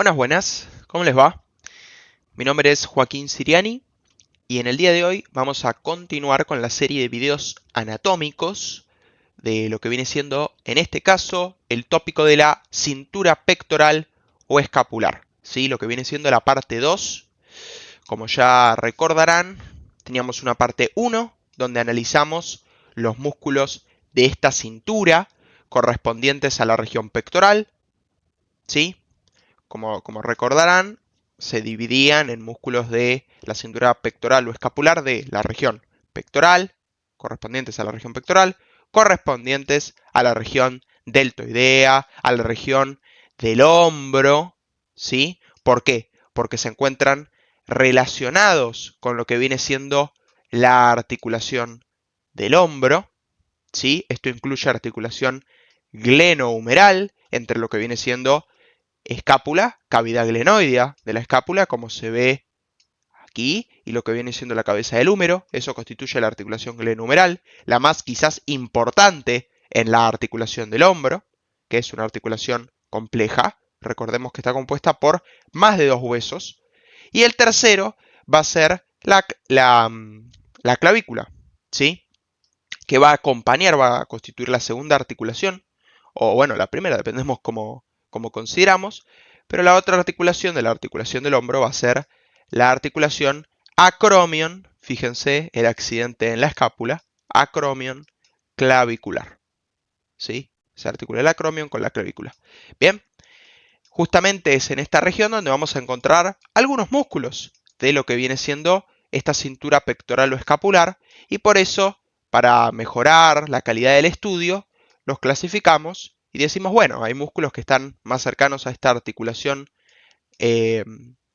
Buenas, buenas, ¿cómo les va? Mi nombre es Joaquín Siriani y en el día de hoy vamos a continuar con la serie de videos anatómicos de lo que viene siendo, en este caso, el tópico de la cintura pectoral o escapular. ¿Sí? Lo que viene siendo la parte 2. Como ya recordarán, teníamos una parte 1 donde analizamos los músculos de esta cintura correspondientes a la región pectoral. ¿Sí? Como recordarán, se dividían en músculos de la cintura pectoral o escapular de la región pectoral, correspondientes a la región pectoral, correspondientes a la región deltoidea, a la región del hombro, ¿sí? ¿Por qué? Porque se encuentran relacionados con lo que viene siendo la articulación del hombro, ¿sí? Esto incluye articulación glenohumeral entre lo que viene siendo escápula, cavidad glenoidea de la escápula, como se ve aquí, y lo que viene siendo la cabeza del húmero. Eso constituye la articulación glenohumeral, la más quizás importante en la articulación del hombro, que es una articulación compleja. Recordemos que está compuesta por más de dos huesos. Y el tercero va a ser la clavícula, ¿sí? Que va a acompañar, va a constituir la segunda articulación, o bueno, la primera, dependemos cómo consideramos, pero la otra articulación de la articulación del hombro va a ser la articulación acromion, fíjense, el accidente en la escápula, acromion clavicular, ¿sí? Se articula el acromion con la clavícula. Bien, justamente es en esta región donde vamos a encontrar algunos músculos de lo que viene siendo esta cintura pectoral o escapular, y por eso, para mejorar la calidad del estudio, los clasificamos y decimos, bueno, hay músculos que están más cercanos a esta articulación eh,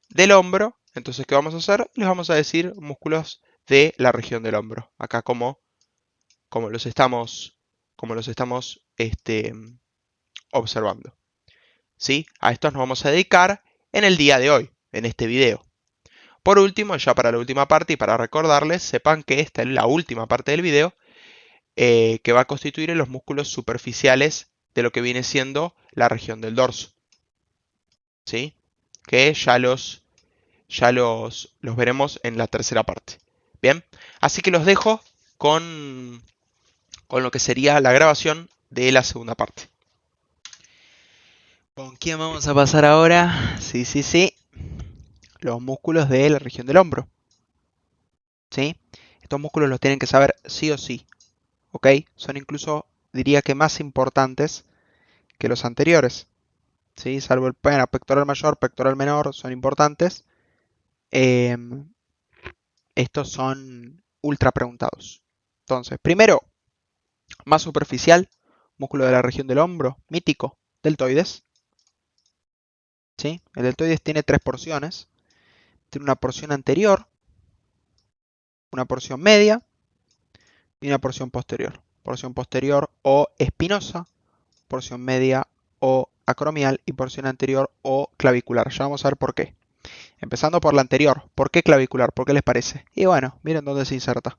del hombro, entonces, ¿qué vamos a hacer? Les vamos a decir músculos de la región del hombro, acá como los estamos observando. ¿Sí? A estos nos vamos a dedicar en el día de hoy, en este video. Por último, ya para la última parte y para recordarles, sepan que esta es la última parte del video que va a constituir en los músculos superficiales de lo que viene siendo la región del dorso. ¿Sí? Que ya los veremos en la tercera parte. Bien, así que los dejo con lo que sería la grabación de la segunda parte. ¿Con quién vamos a pasar ahora? Sí, sí, sí. Los músculos de la región del hombro. ¿Sí? Estos músculos los tienen que saber sí o sí. ¿Ok? Son incluso, diría que más importantes que los anteriores. ¿Sí? Salvo el pectoral mayor, pectoral menor, son importantes. Eh, Estos son ultra preguntados. Entonces, primero, más superficial, músculo de la región del hombro, mítico, deltoides. ¿Sí? El deltoides tiene tres porciones. Tiene una porción anterior, una porción media y una porción posterior. Porción posterior o espinosa, porción media o acromial y porción anterior o clavicular. Ya vamos a ver por qué. Empezando por la anterior. ¿Por qué clavicular? ¿Por qué les parece? Y bueno, miren dónde se inserta.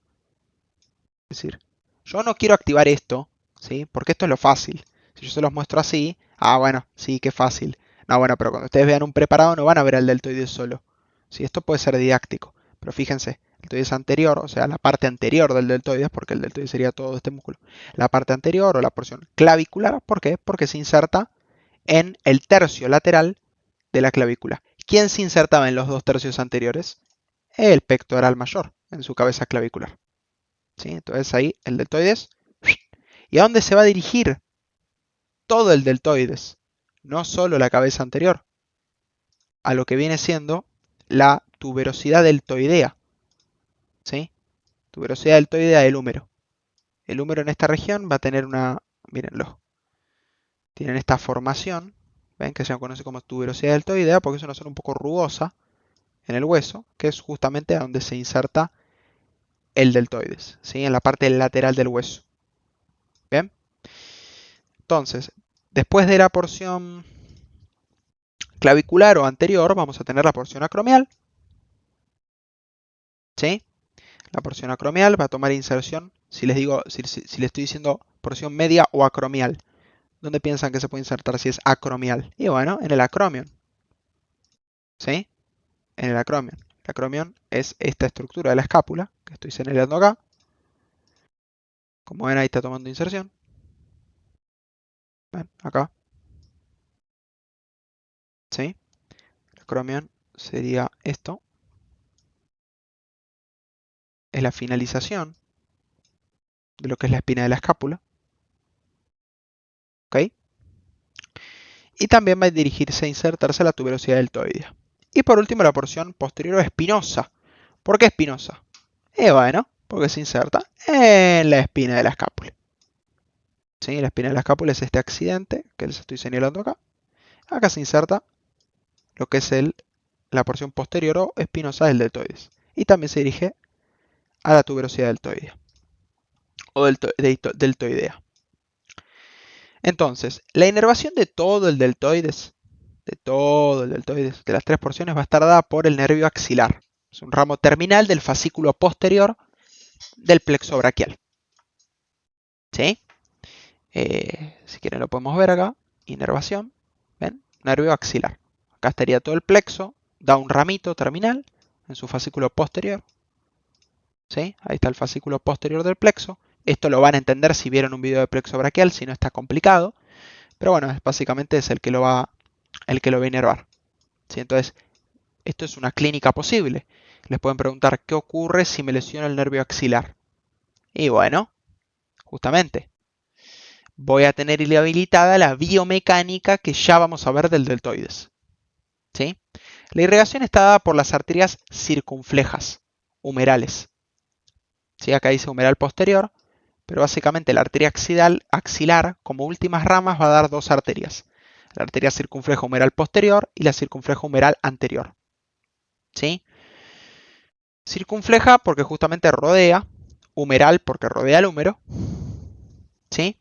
Es decir, yo no quiero activar esto, ¿sí? Porque esto es lo fácil. Si yo se los muestro así, bueno, sí, qué fácil. No, bueno, pero cuando ustedes vean un preparado no van a ver el deltoides solo. Sí, esto puede ser didáctico. Pero fíjense, el deltoides anterior, o sea, la parte anterior del deltoides, porque el deltoides sería todo este músculo. La parte anterior o la porción clavicular, ¿por qué? Porque se inserta en el tercio lateral de la clavícula. ¿Quién se insertaba en los dos tercios anteriores? El pectoral mayor, en su cabeza clavicular. ¿Sí? Entonces ahí el deltoides. ¿Y a dónde se va a dirigir todo el deltoides? No solo la cabeza anterior, a lo que viene siendo la tuberosidad deltoidea. ¿Sí? Tuberosidad deltoidea del húmero. El húmero en esta región va a tener una, mírenlo, tienen esta formación, ven que se conoce como tuberosidad deltoidea porque es una zona un poco rugosa en el hueso, que es justamente donde se inserta el deltoides, ¿sí? En la parte lateral del hueso. Bien, entonces, después de la porción clavicular o anterior, vamos a tener la porción acromial, ¿sí? La porción acromial va a tomar inserción, si les digo, si les estoy diciendo porción media o acromial, ¿dónde piensan que se puede insertar si es acromial? Y bueno, en el acromion, ¿Sí? En el acromion. El acromion es esta estructura de la escápula que estoy señalando acá. Como ven, ahí está tomando inserción. ¿Ven? Acá. ¿Sí? El acromion sería esto. Es la finalización de lo que es la espina de la escápula. ¿Ok? Y también va a dirigirse a insertarse a la tuberosidad deltoidea. Y por último, la porción posterior espinosa. ¿Por qué espinosa? Bueno, porque se inserta en la espina de la escápula. ¿Sí? La espina de la escápula es este accidente que les estoy señalando acá. Acá se inserta lo que es la porción posterior o espinosa del deltoides. Y también se dirige a la tuberosidad deltoidea o deltoidea. Entonces, la inervación de las tres porciones, va a estar dada por el nervio axilar. Es un ramo terminal del fascículo posterior del plexo braquial. ¿Sí? Si quieren lo podemos ver acá. Inervación. ¿Ven? Nervio axilar. Acá estaría todo el plexo. Da un ramito terminal en su fascículo posterior. ¿Sí? Ahí está el fascículo posterior del plexo. Esto lo van a entender si vieron un video de plexo braquial, si no está complicado. Pero bueno, básicamente es el que lo va a inervar. ¿Sí? Entonces, esto es una clínica posible. Les pueden preguntar qué ocurre si me lesiono el nervio axilar. Y bueno, justamente, voy a tener inhabilitada la biomecánica que ya vamos a ver del deltoides. ¿Sí? La irrigación está dada por las arterias circunflejas, humerales. ¿Sí? Acá dice humeral posterior, pero básicamente la arteria axilar, como últimas ramas, va a dar dos arterias. La arteria circunfleja humeral posterior y la circunfleja humeral anterior. ¿Sí? Circunfleja porque justamente rodea, humeral porque rodea el húmero, ¿sí?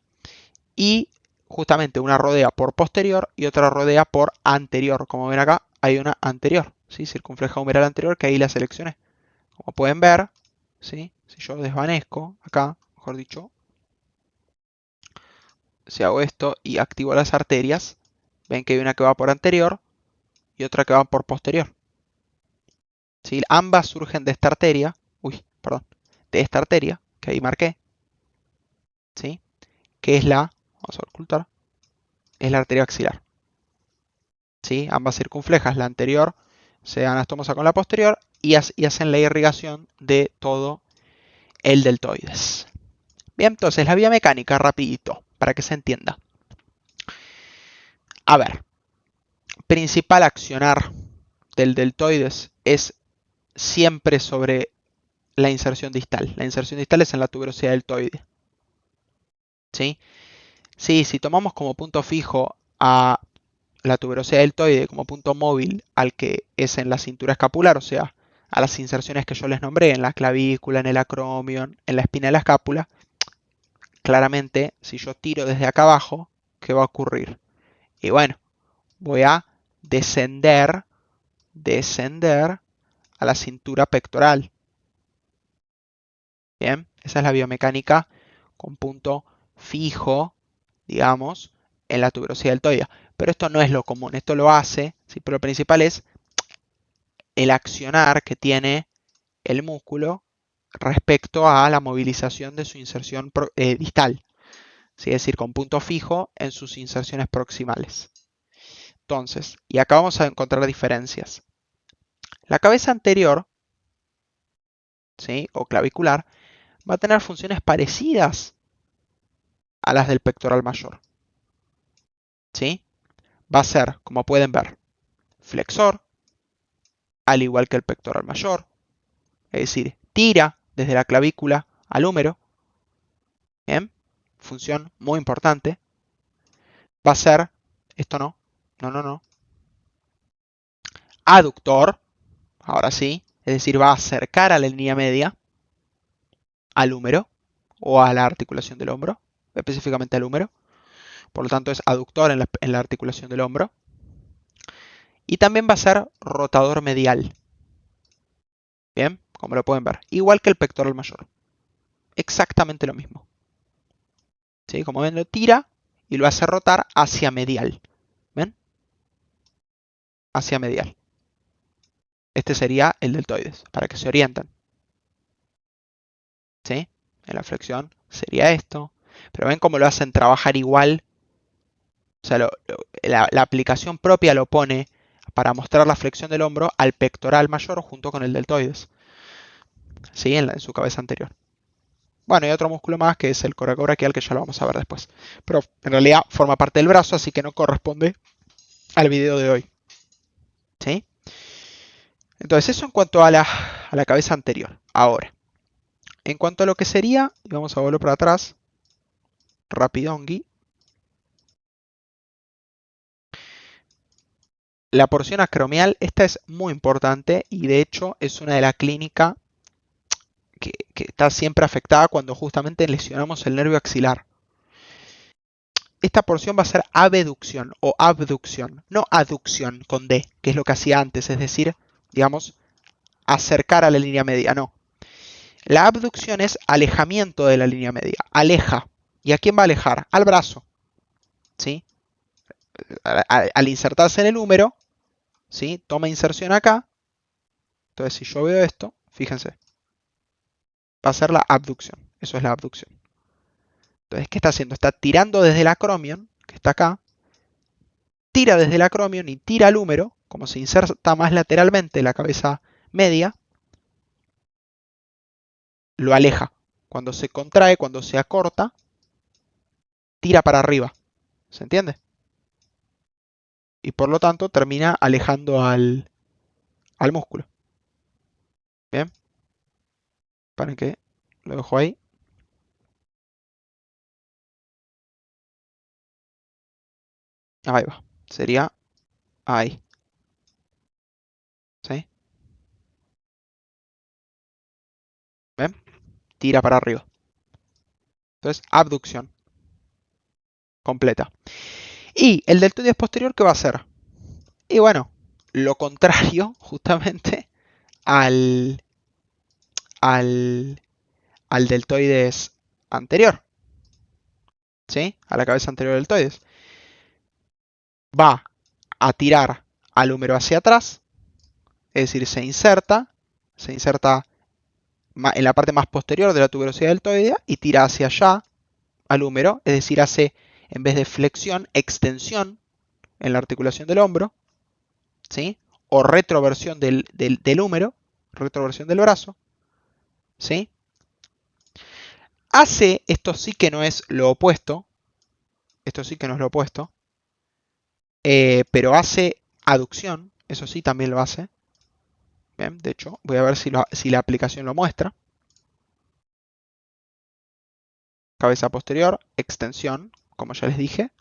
Y justamente una rodea por posterior y otra rodea por anterior. Como ven acá, hay una anterior, ¿sí? Circunfleja humeral anterior, que ahí la seleccioné. Como pueden ver, ¿sí? Si yo desvanezco acá, mejor dicho, si hago esto y activo las arterias, ven que hay una que va por anterior y otra que va por posterior. ¿Sí? Ambas surgen de esta arteria, de esta arteria, que ahí marqué, ¿sí? Que es vamos a ocultar, es la arteria axilar. ¿Sí? Ambas circunflejas, la anterior se anastomosa con la posterior y hacen la irrigación de todo el deltoides. Bien, entonces la vía mecánica, rapidito, para que se entienda. A ver, principal accionar del deltoides es siempre sobre la inserción distal. La inserción distal es en la tuberosidad deltoide. ¿Sí? Sí, si tomamos como punto fijo a la tuberosidad deltoide como punto móvil al que es en la cintura escapular, o sea, a las inserciones que yo les nombré, en la clavícula, en el acromion, en la espina de la escápula, claramente, si yo tiro desde acá abajo, ¿qué va a ocurrir? Y bueno, voy a descender a la cintura pectoral. Bien, esa es la biomecánica con punto fijo, digamos, en la tuberosidad deltoidea. Pero esto no es lo común, esto lo hace, ¿sí? Pero lo principal es el accionar que tiene el músculo respecto a la movilización de su inserción distal, ¿sí? Es decir, con punto fijo en sus inserciones proximales. Entonces, y acá vamos a encontrar diferencias. La cabeza anterior, ¿sí? O clavicular, va a tener funciones parecidas a las del pectoral mayor. ¿Sí? Va a ser, como pueden ver, flexor, al igual que el pectoral mayor, es decir, tira desde la clavícula al húmero. Bien, función muy importante. Va a ser, esto no, aductor, ahora sí, es decir, va a acercar a la línea media al húmero o a la articulación del hombro, específicamente al húmero. Por lo tanto, es aductor en la articulación del hombro. Y también va a ser rotador medial. Bien, como lo pueden ver. Igual que el pectoral mayor. Exactamente lo mismo. ¿Sí? Como ven, lo tira y lo hace rotar hacia medial. ¿Ven? Hacia medial. Este sería el deltoides, para que se orienten. ¿Sí? En la flexión sería esto. Pero ven cómo lo hacen trabajar igual. O sea, la aplicación propia lo pone para mostrar la flexión del hombro al pectoral mayor junto con el deltoides. ¿Sí? En su cabeza anterior. Bueno, y otro músculo más que es el coracobraquial, que ya lo vamos a ver después. Pero en realidad forma parte del brazo, así que no corresponde al video de hoy. ¿Sí? Entonces, eso en cuanto a la cabeza anterior. Ahora, en cuanto a lo que sería, y vamos a volver para atrás, rapidongui, la porción acromial, esta es muy importante y de hecho es una de las clínicas que está siempre afectada cuando justamente lesionamos el nervio axilar. Esta porción va a ser abducción o abducción, no aducción con D, que es lo que hacía antes, es decir, digamos, acercar a la línea media, no. La abducción es alejamiento de la línea media, aleja. ¿Y a quién va a alejar? Al brazo, ¿sí? Al insertarse en el húmero, ¿sí? Toma inserción acá. Entonces, si yo veo esto, fíjense, va a ser la abducción. Eso es la abducción. Entonces, ¿qué está haciendo? Está tirando desde el acromion, que está acá, tira desde el acromion y tira al húmero, como se inserta más lateralmente la cabeza media, lo aleja. Cuando se contrae, cuando se acorta, tira para arriba. ¿Se entiende? Y por lo tanto termina alejando al músculo. Bien. Para que lo dejo ahí. Ahí va. Sería ahí. ¿Sí? ¿Ven? Tira para arriba. Entonces, abducción completa. Y el deltoides posterior, ¿qué va a hacer? Y bueno, lo contrario justamente al, al, al deltoides anterior. ¿Sí? A la cabeza anterior del deltoides. Va a tirar al húmero hacia atrás. Es decir, se inserta en la parte más posterior de la tuberosidad deltoidea y tira hacia allá al húmero, es decir, hace, en vez de flexión, extensión en la articulación del hombro, ¿sí? O retroversión del húmero, retroversión del brazo, ¿sí? Hace, esto sí que no es lo opuesto, esto sí que no es lo opuesto, pero hace aducción, eso sí también lo hace. Bien, de hecho, voy a ver si la aplicación lo muestra. Cabeza posterior, extensión, como ya les dije.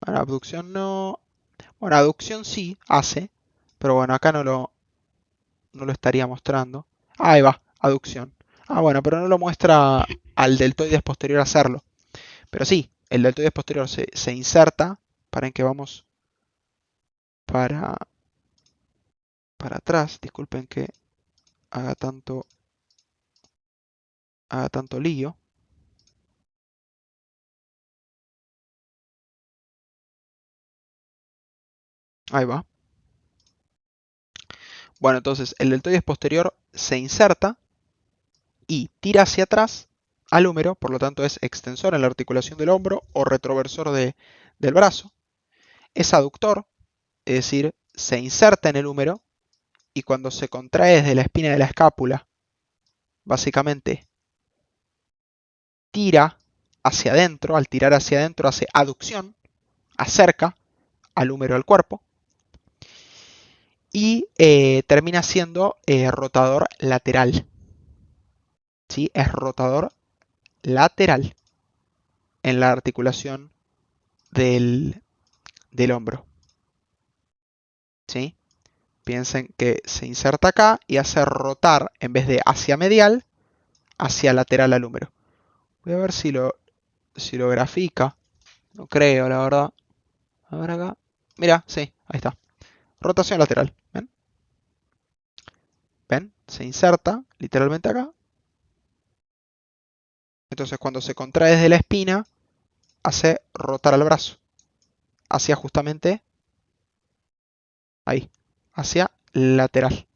Bueno, abducción no. Bueno, aducción sí hace, pero bueno, acá no lo estaría mostrando. Ahí va, aducción. Ah, bueno, pero no lo muestra al deltoides posterior hacerlo. Pero sí, el deltoides posterior se inserta. Para en que vamos para, para atrás. Disculpen que haga tanto lío. Ahí va. Bueno, entonces el deltoides posterior se inserta y tira hacia atrás al húmero, por lo tanto es extensor en la articulación del hombro o retroversor del brazo. Es aductor, es decir, se inserta en el húmero y cuando se contrae desde la espina de la escápula, básicamente tira hacia adentro, al tirar hacia adentro hace aducción, acerca al húmero al cuerpo y termina siendo rotador lateral. ¿Sí? Es rotador lateral en la articulación del hombro. ¿Sí? Piensen que se inserta acá y hace rotar, en vez de hacia medial, hacia lateral al húmero. Voy a ver si lo grafica. No creo, la verdad. A ver acá. Mira, sí, ahí está. Rotación lateral. ¿Ven? ¿Ven? Se inserta literalmente acá. Entonces cuando se contrae desde la espina, hace rotar al brazo. Hacia justamente ahí. Hacia lateral,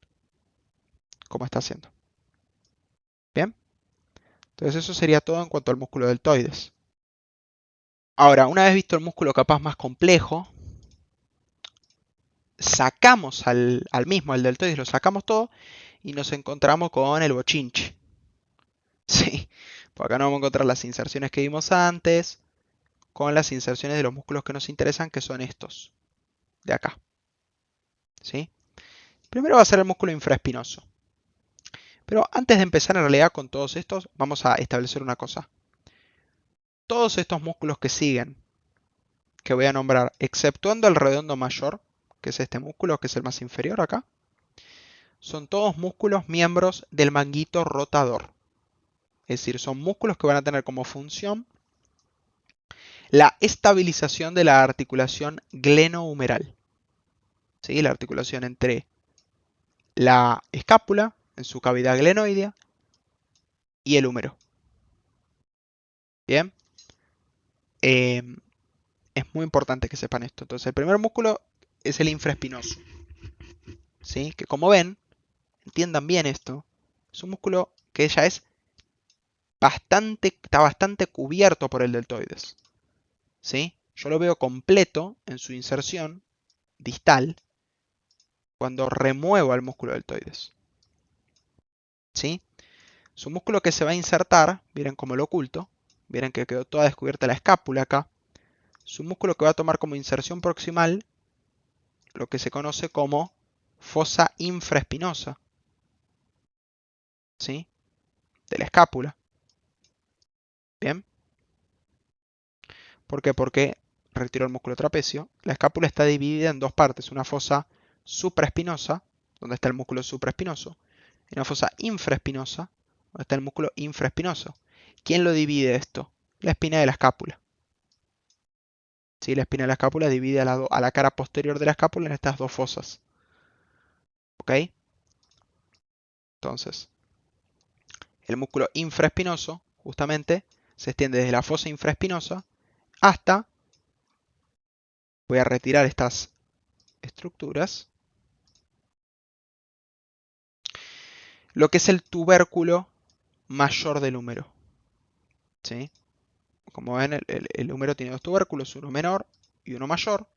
como está haciendo. Bien, entonces eso sería todo en cuanto al músculo deltoides. Ahora, una vez visto el músculo capaz más complejo, sacamos al mismo, al deltoides, lo sacamos todo y nos encontramos con el bochinche. Sí, por acá no vamos a encontrar las inserciones que vimos antes, con las inserciones de los músculos que nos interesan, que son estos, de acá. ¿Sí? Primero va a ser el músculo infraespinoso. Pero antes de empezar en realidad con todos estos, vamos a establecer una cosa. Todos estos músculos que siguen, que voy a nombrar, exceptuando el redondo mayor, que es este músculo, que es el más inferior acá, son todos músculos miembros del manguito rotador. Es decir, son músculos que van a tener como función la estabilización de la articulación glenohumeral. ¿Sí? La articulación entre la escápula, en su cavidad glenoidea, y el húmero. Bien. Es muy importante que sepan esto. Entonces, el primer músculo es el infraespinoso. ¿Sí? Que como ven, entiendan bien esto, es un músculo que ya es está bastante cubierto por el deltoides. ¿Sí? Yo lo veo completo en su inserción distal cuando remuevo al músculo deltoides. ¿Sí? Es un músculo que se va a insertar, miren cómo lo oculto, miren que quedó toda descubierta la escápula acá. Es un músculo que va a tomar como inserción proximal lo que se conoce como fosa infraespinosa, ¿sí? De la escápula. Bien. ¿Por qué? Porque retiro el músculo trapecio. La escápula está dividida en dos partes, una fosa supraespinosa, donde está el músculo supraespinoso, y una fosa infraespinosa, donde está el músculo infraespinoso. ¿Quién lo divide esto? La espina de la escápula. ¿Sí? La espina de la escápula divide a la cara posterior de la escápula en estas dos fosas. ¿Ok? Entonces, el músculo infraespinoso, justamente, se extiende desde la fosa infraespinosa hasta, voy a retirar estas estructuras, lo que es el tubérculo mayor del húmero. ¿Sí? Como ven, el húmero tiene dos tubérculos, uno menor y uno mayor.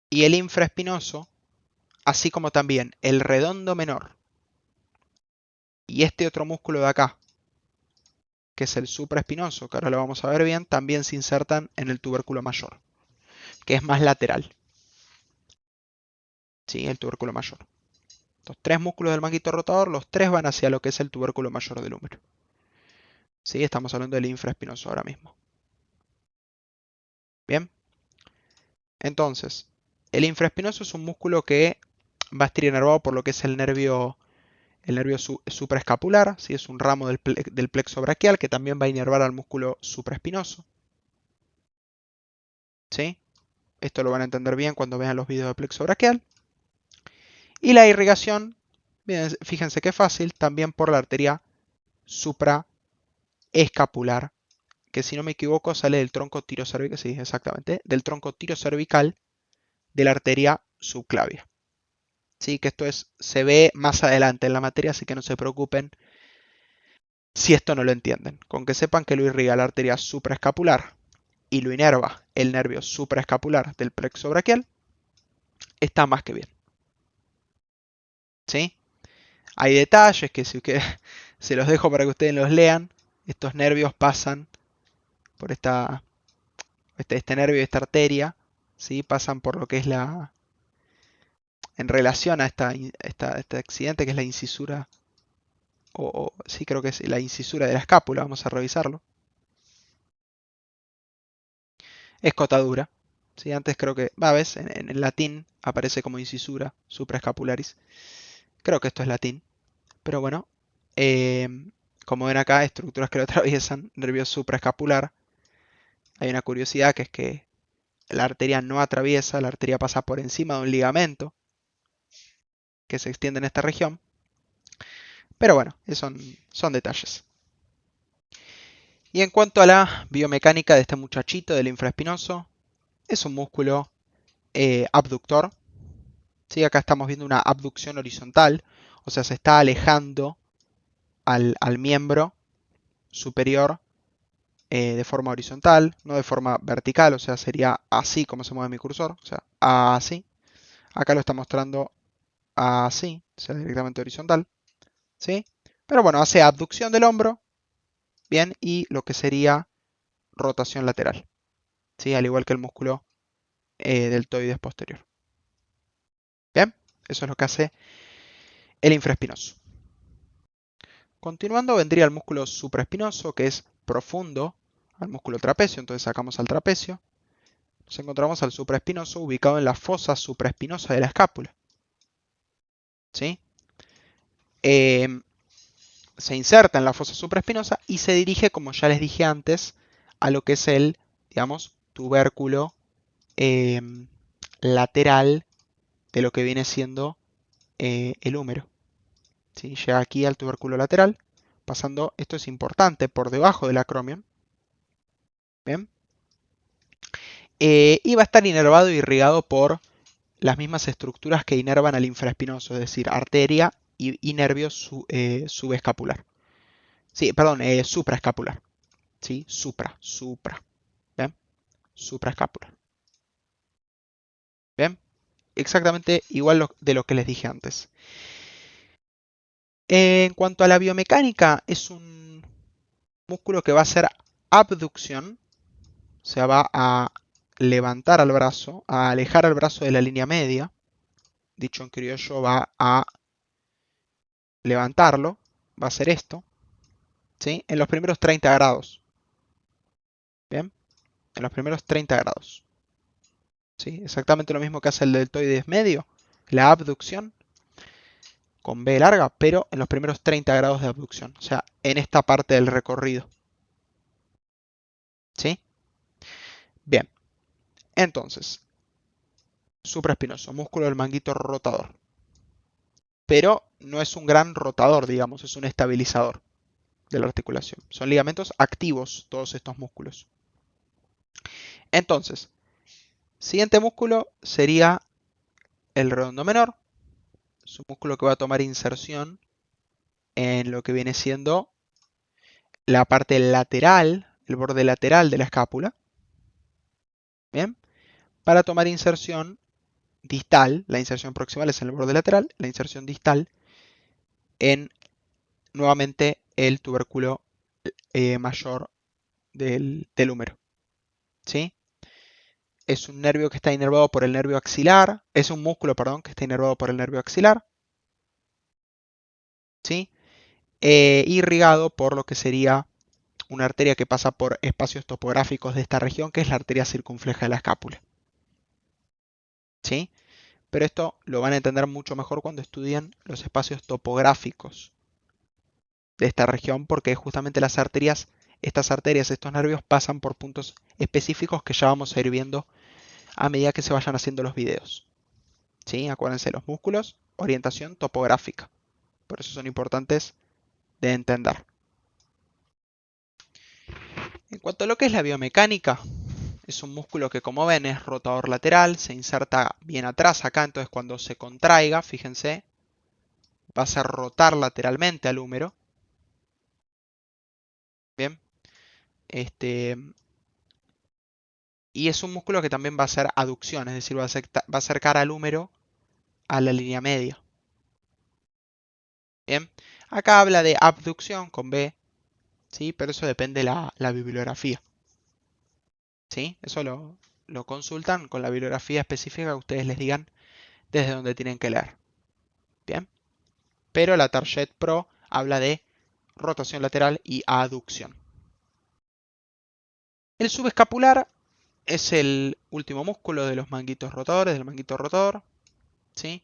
Y el infraespinoso, así como también el redondo menor y este otro músculo de acá, que es el supraespinoso, que ahora lo vamos a ver bien, también se insertan en el tubérculo mayor, que es más lateral. ¿Sí? El tubérculo mayor. Los tres músculos del manguito rotador, los tres van hacia lo que es el tubérculo mayor del húmero. ¿Sí? Estamos hablando del infraespinoso ahora mismo. Bien. Entonces, el infraespinoso es un músculo que va a estar inervado por lo que es el nervio supraescapular, ¿sí? Es un ramo del plexo braquial que también va a inervar al músculo supraespinoso. ¿Sí? Esto lo van a entender bien cuando vean los videos de plexo braquial. Y la irrigación, fíjense qué fácil, también por la arteria supraescapular, que si no me equivoco sale del tronco tirocervical, sí, exactamente, del tronco tirocervical de la arteria subclavia. Sí, que esto se ve más adelante en la materia, así que no se preocupen si esto no lo entienden. Con que sepan que lo irriga la arteria supraescapular y lo inerva el nervio supraescapular del plexo braquial, está más que bien. ¿Sí? Hay detalles que se los dejo para que ustedes los lean. Estos nervios pasan por este nervio y esta arteria, ¿sí? Pasan por lo que es en relación a este accidente que es la incisura, sí creo que es la incisura de la escápula, vamos a revisarlo. Escotadura. ¿Sí? Antes creo que, ves, en latín aparece como incisura supraescapularis. Creo que esto es latín. Pero bueno, eh, como ven acá, estructuras que lo atraviesan, nervio supraescapular. Hay una curiosidad que es que la arteria no atraviesa, la arteria pasa por encima de un ligamento que se extiende en esta región. Pero bueno, son detalles. Y en cuanto a la biomecánica de este muchachito del infraespinoso, es un músculo abductor, ¿Sí? Acá estamos viendo una abducción horizontal, o sea, se está alejando al miembro superior de forma horizontal, no de forma vertical, o sea, sería así como se mueve mi cursor, o sea, así. Acá lo está mostrando así, o sea, directamente horizontal, ¿sí? Pero bueno, hace abducción del hombro, bien, y lo que sería rotación lateral, ¿sí? Al igual que el músculo deltoides posterior. Bien, eso es lo que hace el infraespinoso. Continuando vendría el músculo supraespinoso, que es profundo al músculo trapecio, entonces sacamos al trapecio. Nos encontramos al supraespinoso ubicado en la fosa supraespinosa de la escápula. ¿Sí? Se inserta en la fosa supraespinosa y se dirige, como ya les dije antes, a lo que es el, digamos, tubérculo eh, lateral de lo que viene siendo el húmero. ¿Sí? Llega aquí al tubérculo lateral, pasando, esto es importante, por debajo del acromion. ¿Bien? Y va a estar inervado y irrigado por las mismas estructuras que inervan al infraespinoso, es decir, arteria y nervio subescapular. Sí, perdón, supraescapular. ¿Sí? Supra. ¿Bien? Supraescapular. ¿Bien? Exactamente igual de lo que les dije antes. En cuanto a la biomecánica, es un músculo que va a hacer abducción, o sea, va a levantar al brazo, a alejar al brazo de la línea media. Dicho en criollo, va a levantarlo, va a hacer esto, ¿sí? En los primeros 30 grados. ¿Bien? En los primeros 30 grados. ¿Sí? Exactamente lo mismo que hace el deltoides medio, la abducción con B larga, pero en los primeros 30 grados de abducción, o sea, en esta parte del recorrido. ¿Sí? Bien, entonces, supraespinoso, músculo del manguito rotador. Pero no es un gran rotador, digamos, es un estabilizador de la articulación. Son ligamentos activos todos estos músculos. Entonces, siguiente músculo sería el redondo menor. Es un músculo que va a tomar inserción en lo que viene siendo la parte lateral, el borde lateral de la escápula. Bien, para tomar inserción distal, la inserción proximal es en el borde lateral, la inserción distal en nuevamente el tubérculo mayor del húmero. ¿Sí? Es un nervio que está inervado por el nervio axilar, es un músculo, perdón, que está inervado por el nervio axilar, ¿sí? Irrigado por lo que sería una arteria que pasa por espacios topográficos de esta región, que es la arteria circunfleja de la escápula. ¿Sí? Pero esto lo van a entender mucho mejor cuando estudien los espacios topográficos de esta región, porque justamente estas arterias, estos nervios pasan por puntos específicos que ya vamos a ir viendo a medida que se vayan haciendo los videos. ¿Sí? Acuérdense, los músculos, orientación topográfica. Por eso son importantes de entender. En cuanto a lo que es la biomecánica, es un músculo que, como ven, es rotador lateral, se inserta bien atrás acá, entonces cuando se contraiga, fíjense, va a hacer rotar lateralmente al húmero. Bien. Y es un músculo que también va a hacer aducción, es decir, va a acercar al húmero a la línea media. Bien. Acá habla de abducción con B, ¿sí? Pero eso depende de la bibliografía. ¿Sí? Eso lo consultan con la bibliografía específica que ustedes les digan desde donde tienen que leer. Bien. Pero la Target Pro habla de rotación lateral y aducción. El subescapular es el último músculo de los manguitos rotadores, del manguito rotador. ¿Sí?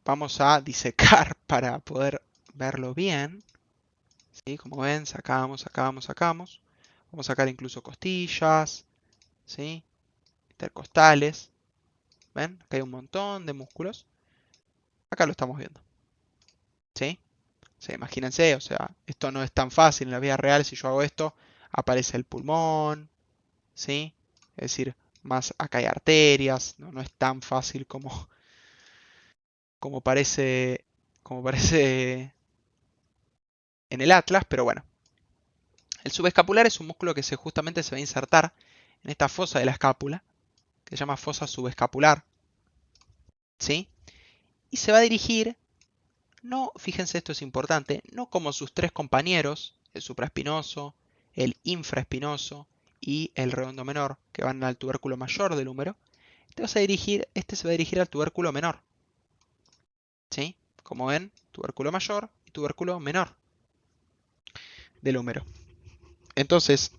Vamos a disecar para poder verlo bien. ¿Sí? Como ven, sacamos. Vamos a sacar incluso costillas, ¿sí? Intercostales. ¿Ven? Acá hay un montón de músculos. Acá lo estamos viendo. ¿Sí? O sea, imagínense, o sea, esto no es tan fácil en la vida real. Si yo hago esto, aparece el pulmón, ¿sí? Es decir, más acá hay arterias, no es tan fácil como como parece, como parece en el atlas, pero bueno. El subescapular es un músculo que justamente se va a insertar en esta fosa de la escápula, que se llama fosa subescapular, ¿sí? Y se va a dirigir, no, fíjense, esto es importante, no como sus tres compañeros, el supraespinoso, el infraespinoso y el redondo menor, que van al tubérculo mayor del húmero. Este se va a dirigir al tubérculo menor, ¿sí? Como ven, tubérculo mayor y tubérculo menor del húmero. Entonces,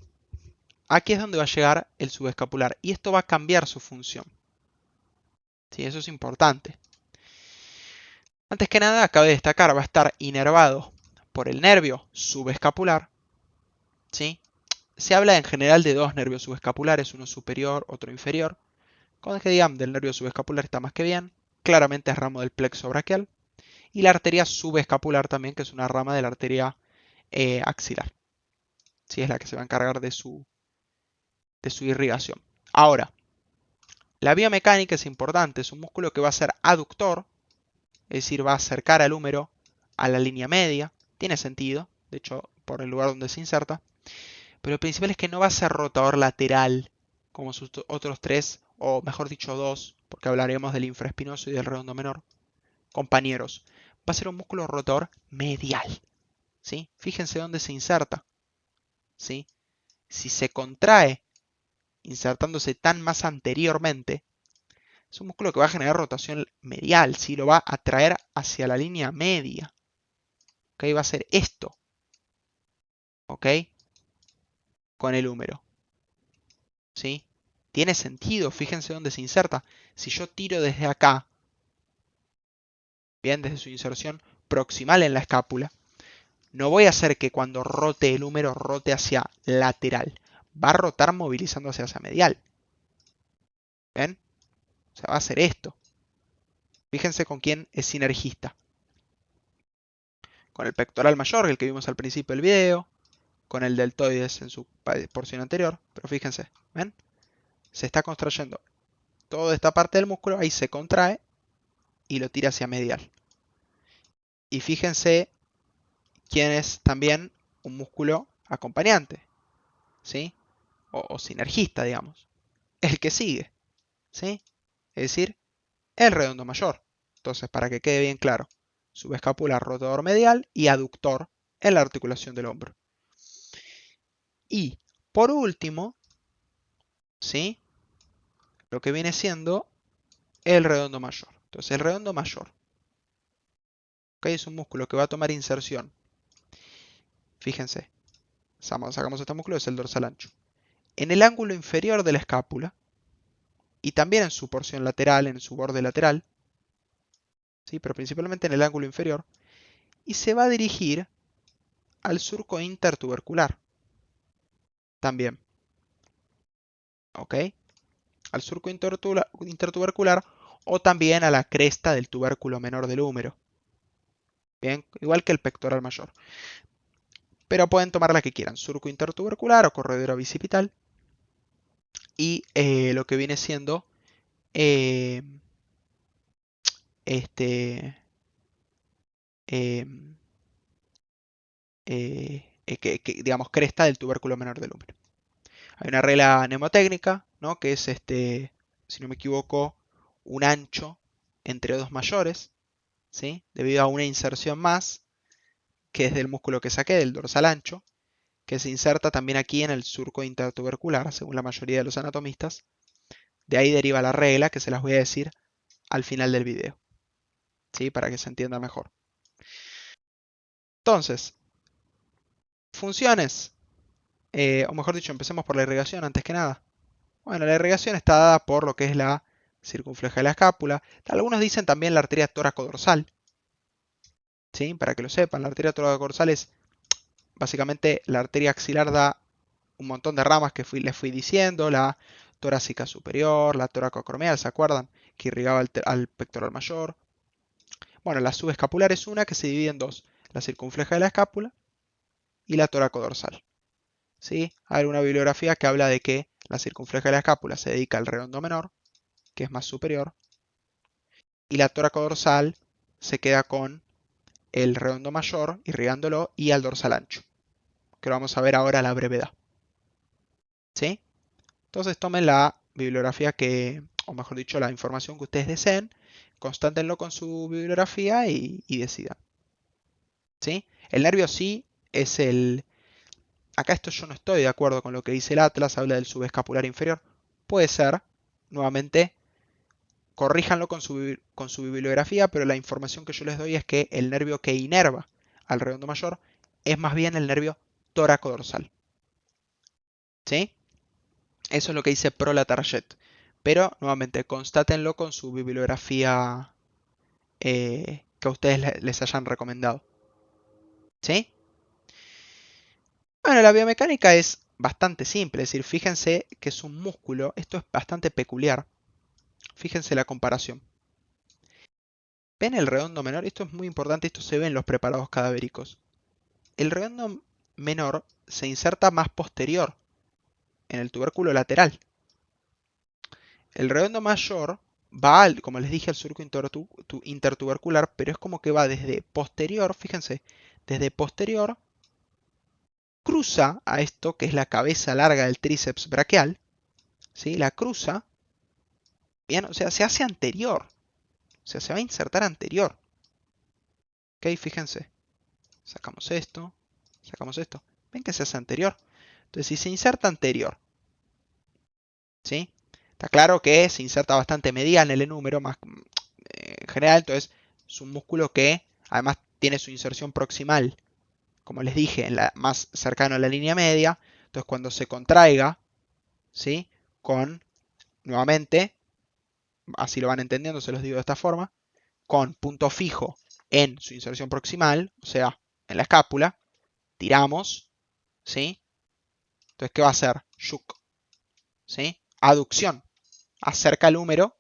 aquí es donde va a llegar el subescapular y esto va a cambiar su función. ¿Sí? Eso es importante. Antes que nada, cabe destacar, va a estar inervado por el nervio subescapular. ¿Sí? Se habla en general de dos nervios subescapulares, uno superior, otro inferior. Con que digan del nervio subescapular está más que bien. Claramente es ramo del plexo braquial. Y la arteria subescapular también, que es una rama de la arteria axilar. ¿Sí? Es la que se va a encargar de su irrigación. Ahora, la biomecánica es importante. Es un músculo que va a ser aductor, es decir, va a acercar al húmero a la línea media. Tiene sentido, de hecho, por el lugar donde se inserta. Pero lo principal es que no va a ser rotador lateral, como sus otros tres, o mejor dicho dos, porque hablaremos del infraespinoso y del redondo menor, compañeros. Va a ser un músculo rotador medial. ¿Sí? Fíjense dónde se inserta. ¿Sí? Si se contrae insertándose tan más anteriormente, es un músculo que va a generar rotación medial, ¿sí? Lo va a atraer hacia la línea media. ¿Ok? Va a ser esto. ¿Ok? Con el húmero. ¿Sí? Tiene sentido, fíjense dónde se inserta. Si yo tiro desde acá, bien, desde su inserción proximal en la escápula, no voy a hacer que cuando rote el húmero rote hacia lateral. Va a rotar movilizándose hacia medial. ¿Ven? O sea, va a hacer esto. Fíjense con quién es sinergista. Con el pectoral mayor, el que vimos al principio del video. Con el deltoides en su porción anterior. Pero fíjense, ¿ven? Se está contrayendo toda esta parte del músculo, ahí se contrae y lo tira hacia medial. Y fíjense quién es también un músculo acompañante, ¿sí? O sinergista, digamos. El que sigue, ¿sí? Es decir, el redondo mayor. Entonces, para que quede bien claro, subescapular rotador medial y aductor en la articulación del hombro. Y, por último, ¿sí? Lo que viene siendo el redondo mayor. Entonces, el redondo mayor, ¿ok? Es un músculo que va a tomar inserción. Fíjense, sacamos este músculo, es el dorsal ancho. En el ángulo inferior de la escápula, y también en su porción lateral, en su borde lateral, ¿sí? Pero principalmente en el ángulo inferior, y se va a dirigir al surco intertubercular también, ¿ok? Al surco intertubercular o también a la cresta del tubérculo menor del húmero, bien, igual que el pectoral mayor. Pero pueden tomar la que quieran, surco intertubercular o corredera bicipital, y lo que viene siendo eh, este, em, digamos, cresta del tubérculo menor del húmero. Hay una regla mnemotécnica, ¿no? Que es, si no me equivoco, un ancho entre dos mayores, ¿sí? Debido a una inserción más, que es del músculo que saqué, del dorsal ancho, que se inserta también aquí en el surco intertubercular, según la mayoría de los anatomistas. De ahí deriva la regla, que se las voy a decir al final del video, ¿sí? Para que se entienda mejor. Entonces, funciones, o mejor dicho, empecemos por la irrigación antes que nada. Bueno, la irrigación está dada por lo que es la circunfleja de la escápula. Algunos dicen también la arteria tóraco-dorsal, ¿sí? Para que lo sepan, la arteria tóraco-dorsal es básicamente la arteria axilar, da un montón de ramas que les fui diciendo, la torácica superior, la toracoacromial, ¿se acuerdan? Que irrigaba al pectoral mayor. Bueno, la subescapular es una que se divide en dos, la circunfleja de la escápula y la tóraco-dorsal. ¿Sí? Hay una bibliografía que habla de que la circunfleja de la escápula se dedica al redondo menor, que es más superior, y la tóraco-dorsal se queda con el redondo mayor, irrigándolo, y al dorsal ancho, que lo vamos a ver ahora a la brevedad. ¿Sí? Entonces tomen la bibliografía o mejor dicho, la información que ustedes deseen, constátenlo con su bibliografía y decidan. ¿Sí? El nervio sí es el... Acá esto yo no estoy de acuerdo con lo que dice el Atlas, habla del subescapular inferior. Puede ser, nuevamente, corríjanlo con su bibliografía, pero la información que yo les doy es que el nervio que inerva al redondo mayor es más bien el nervio tóraco-dorsal. ¿Sí? Eso es lo que dice Prolatarjet. Pero, nuevamente, constátenlo con su bibliografía que a ustedes les hayan recomendado. ¿Sí? Bueno, la biomecánica es bastante simple. Es decir, fíjense que es un músculo. Esto es bastante peculiar. Fíjense la comparación. ¿Ven el redondo menor? Esto es muy importante. Esto se ve en los preparados cadavéricos. El redondo menor se inserta más posterior en el tubérculo lateral. El redondo mayor va, como les dije, al surco intertubercular, pero es como que va desde posterior, fíjense, desde posterior, cruza a esto, que es la cabeza larga del tríceps braquial, ¿sí? La cruza, bien, o sea, se hace anterior, o sea, se va a insertar anterior. ¿Ok? Fíjense, sacamos esto, ven que se hace anterior. Entonces, si se inserta anterior, ¿sí? Está claro que se inserta bastante medial en el número, más en general, entonces es un músculo que además tiene su inserción proximal, como les dije, más cercano a la línea media. Entonces cuando se contraiga, ¿sí? Nuevamente, así lo van entendiendo, se los digo de esta forma, con punto fijo en su inserción proximal, o sea, en la escápula, tiramos, ¿sí? Entonces, ¿qué va a hacer? Shuk, ¿sí? Aducción. Acerca el húmero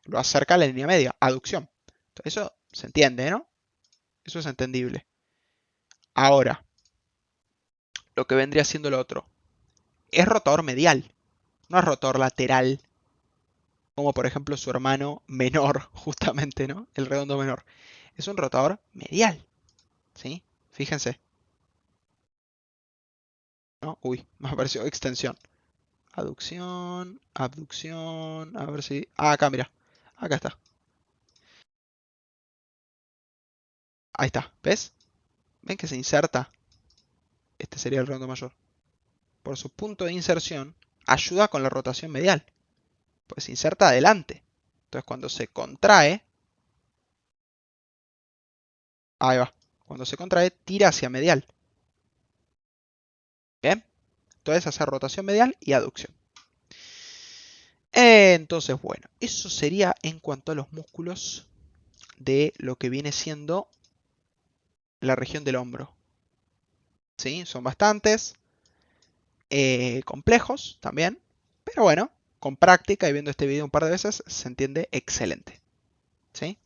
lo acerca a la línea media, aducción. Entonces, eso se entiende, ¿no? Eso es entendible. Ahora, lo que vendría siendo lo otro. Es rotador medial, no es rotor lateral, como por ejemplo su hermano menor, justamente, ¿no? El redondo menor. Es un rotador medial, ¿sí? Fíjense. ¿No? Uy, me apareció extensión. Aducción, abducción, a ver si... Ah, acá, mira. Acá está. Ahí está, ¿ves? ¿Ven que se inserta? Este sería el redondo mayor. Por su punto de inserción, ayuda con la rotación medial. Pues se inserta adelante. Entonces cuando se contrae, ahí va. Cuando se contrae, tira hacia medial. ¿Bien? Entonces hace rotación medial y aducción. Entonces, bueno, eso sería en cuanto a los músculos de lo que viene siendo la región del hombro. ¿Sí? Son bastantes, complejos también, pero bueno, con práctica y viendo este video un par de veces se entiende excelente. ¿Sí?